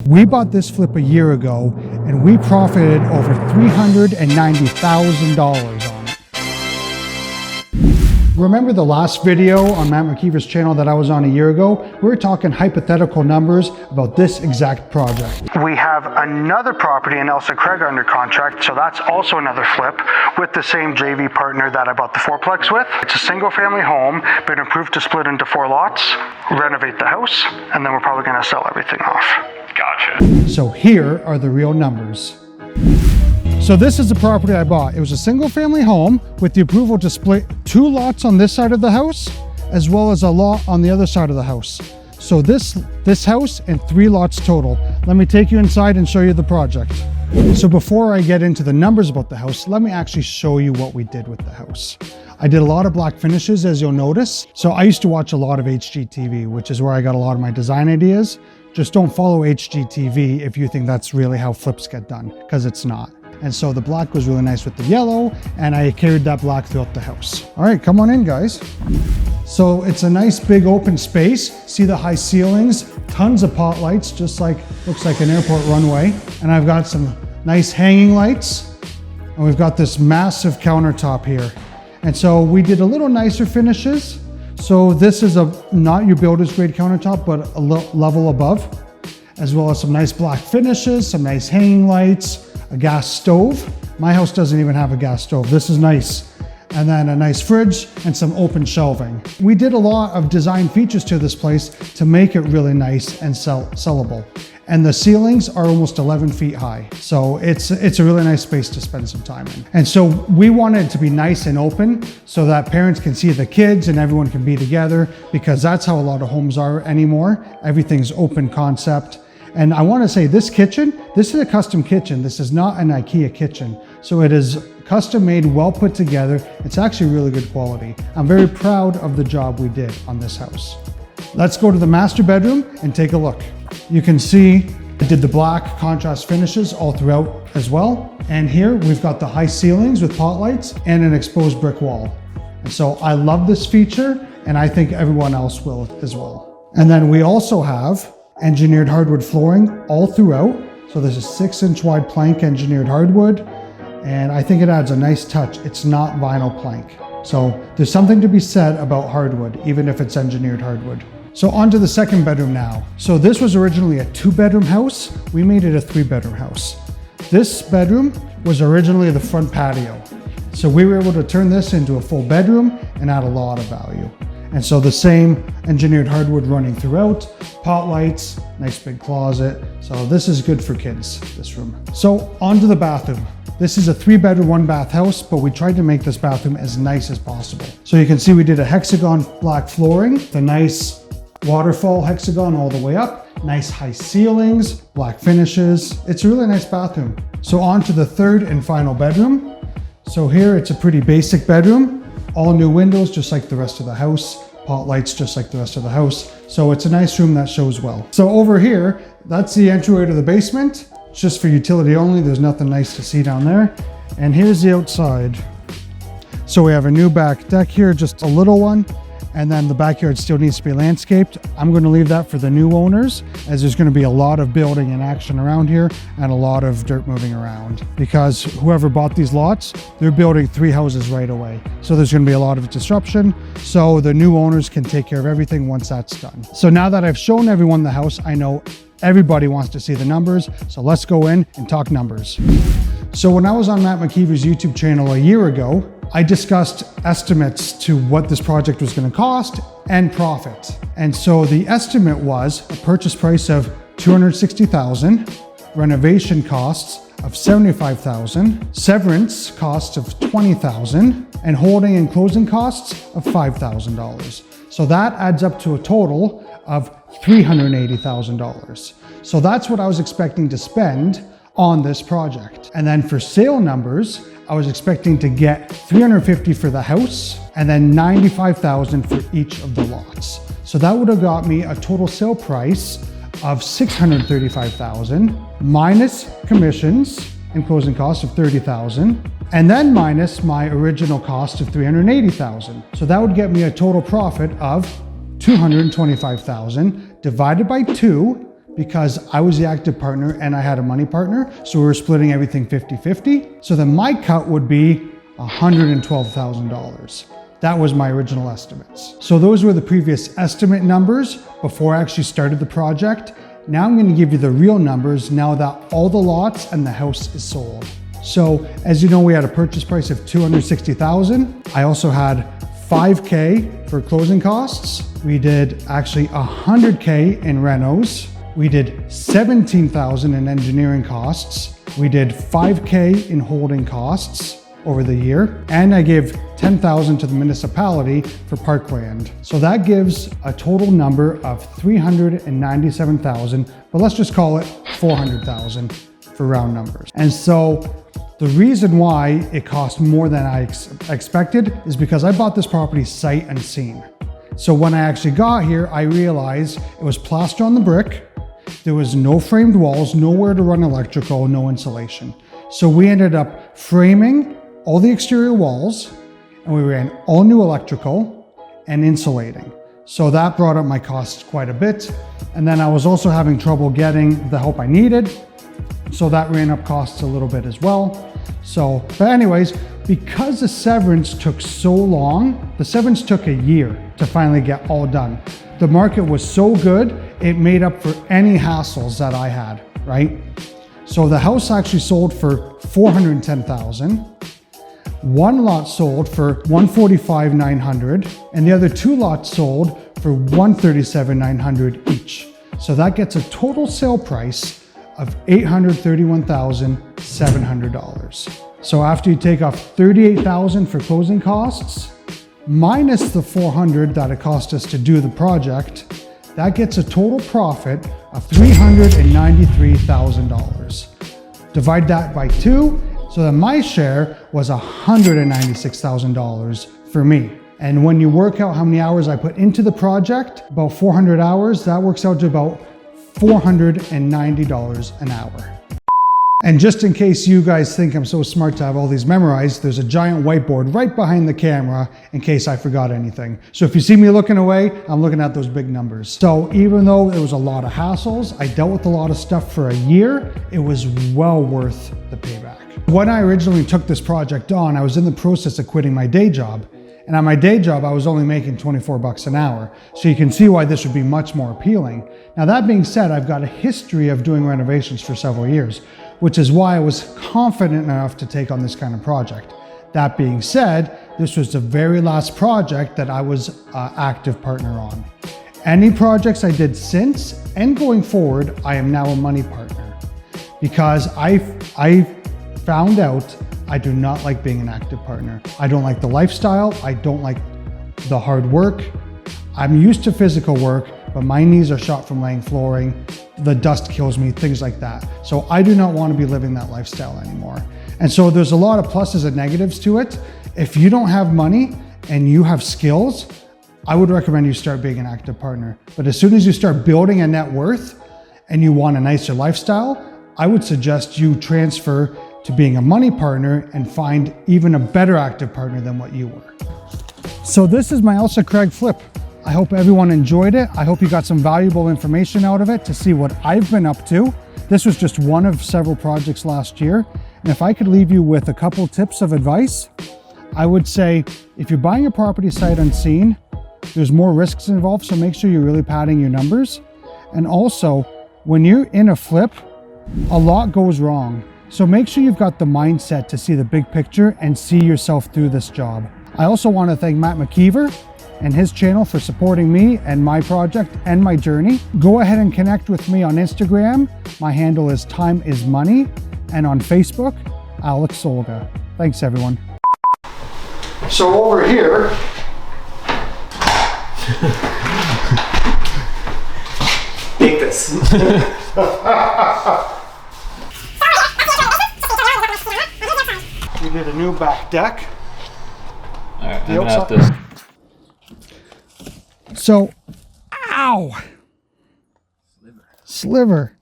We bought this flip a year ago and we profited over $390,000 on it. Remember the last video on Matt McKeever's channel that I was on a year ago? We were talking hypothetical numbers about this exact project. We have another property in Ailsa Craig under contract, so that's also another flip with the same JV partner that I bought the fourplex with. It's a single family home, been approved to split into 4 lots, renovate the house, and then we're probably gonna sell everything off. Gotcha. So here are the real numbers. So this is the property I bought. It was a single family home with the approval to split 2 lots on this side of the house, as well as a lot on the other side of the house. So this house and 3 lots total. Let me take you inside and show you the project. So before I get into the numbers about the house, let me actually show you what we did with the house. I did a lot of black finishes, as you'll notice. So I used to watch a lot of HGTV, which is where I got a lot of my design ideas. Just don't follow HGTV if you think that's really how flips get done, because it's not. And so the black was really nice with the yellow, and I carried that black throughout the house. All right, come on in, guys. So it's a nice big open space. See the high ceilings, tons of pot lights, just like, looks like an airport runway. And I've got some nice hanging lights, and we've got this massive countertop here. And so we did a little nicer finishes. So this is not your builder's grade countertop, but a level above, as well as some nice black finishes, some nice hanging lights, a gas stove. My house doesn't even have a gas stove. This is nice. And then a nice fridge and some open shelving. We did a lot of design features to this place to make it really nice and sellable. And the ceilings are almost 11 feet high. So it's a really nice space to spend some time in. And so we wanted it to be nice and open so that parents can see the kids and everyone can be together, because that's how a lot of homes are anymore. Everything's open concept. And I want to say this kitchen, this is a custom kitchen. This is not an IKEA kitchen. So it is custom made, well put together. It's actually really good quality. I'm very proud of the job we did on this house. Let's go to the master bedroom and take a look. You can see I did the black contrast finishes all throughout as well. And here we've got the high ceilings with pot lights and an exposed brick wall. And so I love this feature, and I think everyone else will as well. And then we also have engineered hardwood flooring all throughout. So there's a 6-inch wide plank engineered hardwood, and I think it adds a nice touch. It's not vinyl plank. So there's something to be said about hardwood, even if it's engineered hardwood. So on to the second bedroom now. So this was originally a 2-bedroom house. We made it a 3-bedroom house. This bedroom was originally the front patio. So we were able to turn this into a full bedroom and add a lot of value. And so the same engineered hardwood running throughout, pot lights, nice big closet. So this is good for kids, this room. So on to the bathroom. This is a 3-bedroom, 1-bath house, but we tried to make this bathroom as nice as possible. So you can see we did a hexagon black flooring, the nice waterfall hexagon all the way up, nice high ceilings, black finishes. It's a really nice bathroom. So on to the third and final bedroom. So here it's a pretty basic bedroom. All new windows, just like the rest of the house. Pot lights, just like the rest of the house. So it's a nice room that shows well. So over here, that's the entryway to the basement. It's just for utility only. There's nothing nice to see down there. And here's the outside. So we have a new back deck here, just a little one. And then the backyard still needs to be landscaped. I'm going to leave that for the new owners, as there's going to be a lot of building and action around here and a lot of dirt moving around, because whoever bought these lots, they're building 3 houses right away. So there's going to be a lot of disruption. So the new owners can take care of everything once that's done. So now that I've shown everyone the house, I know everybody wants to see the numbers. So let's go in and talk numbers. So when I was on Matt McKeever's YouTube channel a year ago, I discussed estimates to what this project was going to cost and profit. And so the estimate was a purchase price of $260,000, renovation costs of $75,000, severance costs of $20,000, and holding and closing costs of $5,000. So that adds up to a total of $380,000. So that's what I was expecting to spend on this project. And then for sale numbers, I was expecting to get $350,000 for the house and then $95,000 for each of the lots. So that would have got me a total sale price of $635,000 minus commissions and closing costs of $30,000, and then minus my original cost of $380,000. So that would get me a total profit of $225,000 divided by 2, because I was the active partner and I had a money partner. So we were splitting everything 50-50. So then my cut would be $112,000. That was my original estimates. So those were the previous estimate numbers before I actually started the project. Now I'm going to give you the real numbers now that all the lots and the house is sold. So as you know, we had a purchase price of $260,000. I also had $5K for closing costs. We did actually $100K in renos. We did $17,000 in engineering costs. We did $5K in holding costs over the year. And I gave $10,000 to the municipality for parkland. So that gives a total number of $397,000, but let's just call it $400,000 for round numbers. And so the reason why it cost more than I expected is because I bought this property sight unseen. So when I actually got here, I realized it was plaster on the brick. There was no framed walls, nowhere to run electrical, no insulation. So we ended up framing all the exterior walls, and we ran all new electrical and insulating. So that brought up my costs quite a bit. And then I was also having trouble getting the help I needed. So that ran up costs a little bit as well. So, but anyways, because the severance took so long, the severance took a year to finally get all done. The market was so good, it made up for any hassles that I had, right? So the house actually sold for $410,000. One lot sold for $145,900, and the other two lots sold for $137,900 each. So that gets a total sale price of $831,700. So after you take off $38,000 for closing costs, minus the $400 that it cost us to do the project, that gets a total profit of $393,000. Divide that by 2, so that my share was $196,000 for me. And when you work out how many hours I put into the project, about 400 hours, that works out to about $490 an hour. And just in case you guys think I'm so smart to have all these memorized, there's a giant whiteboard right behind the camera in case I forgot anything. So if you see me looking away, I'm looking at those big numbers. So even though it was a lot of hassles, I dealt with a lot of stuff for a year, it was well worth the payback. When I originally took this project on, I was in the process of quitting my day job. And at my day job, I was only making 24 bucks an hour. So you can see why this would be much more appealing. Now that being said, I've got a history of doing renovations for several years, which is why I was confident enough to take on this kind of project. That being said, this was the very last project that I was an active partner on. Any projects I did since and going forward, I am now a money partner because I found out I do not like being an active partner. I don't like the lifestyle. I don't like the hard work. I'm used to physical work, but my knees are shot from laying flooring. The dust kills me, things like that. So I do not want to be living that lifestyle anymore. And so there's a lot of pluses and negatives to it. If you don't have money and you have skills, I would recommend you start being an active partner. But as soon as you start building a net worth and you want a nicer lifestyle, I would suggest you transfer to being a money partner and find even a better active partner than what you were. So this is my Ailsa Craig flip. I hope everyone enjoyed it. I hope you got some valuable information out of it to see what I've been up to. This was just one of several projects last year. And if I could leave you with a couple tips of advice, I would say if you're buying a property sight unseen, there's more risks involved, so make sure you're really padding your numbers. And also, when you're in a flip, a lot goes wrong. So make sure you've got the mindset to see the big picture and see yourself through this job. I also want to thank Matt McKeever and his channel for supporting me and my project and my journey. Go ahead and connect with me on Instagram. My handle is Time is Money, and on Facebook, Alex Solga. Thanks everyone. So over here, take this. We did a new back deck. All right, I'm gonna have to. So, ow! Sliver.